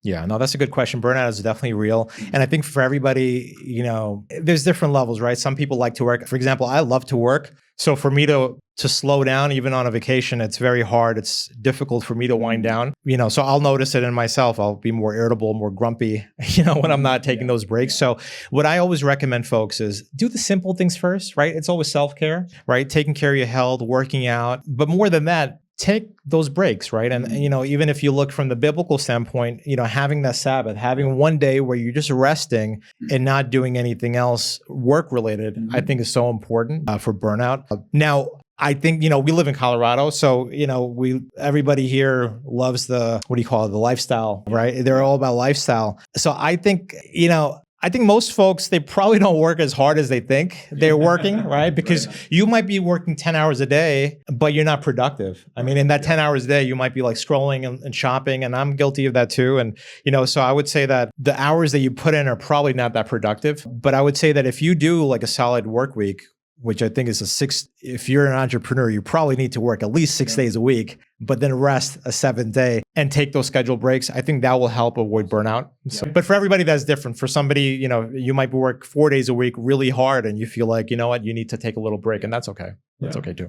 Yeah, no, that's a good question. Burnout is definitely real. And I think for everybody, there's different levels, right? Some people like to work. For example, I love to work. So for me to slow down, even on a vacation, it's very hard. It's difficult for me to wind down, so I'll notice it in myself. I'll be more irritable, more grumpy, when I'm not taking those breaks. So what I always recommend folks is do the simple things first, right? It's always self-care, right? Taking care of your health, working out, but more than that, take those breaks, right? And, even if you look from the biblical standpoint, having that Sabbath, having one day where you're just resting and not doing anything else work related, I think is so important for burnout. Now, I think, we live in Colorado, so, everybody here loves the lifestyle, right? They're all about lifestyle. So I think, I think most folks, they probably don't work as hard as they think they're working, right? Because you might be working 10 hours a day, but you're not productive. I mean, in that 10 hours a day, you might be like scrolling and shopping, and I'm guilty of that too. And, so I would say that the hours that you put in are probably not that productive. But I would say that if you do like a solid work week, which I think is if you're an entrepreneur, you probably need to work at least 6 days a week, but then rest a 7th day and take those scheduled breaks. I think that will help avoid burnout. So, but for everybody, that's different. For somebody, you might work 4 days a week really hard and you feel like, you know what, you need to take a little break, and that's okay. That's okay too.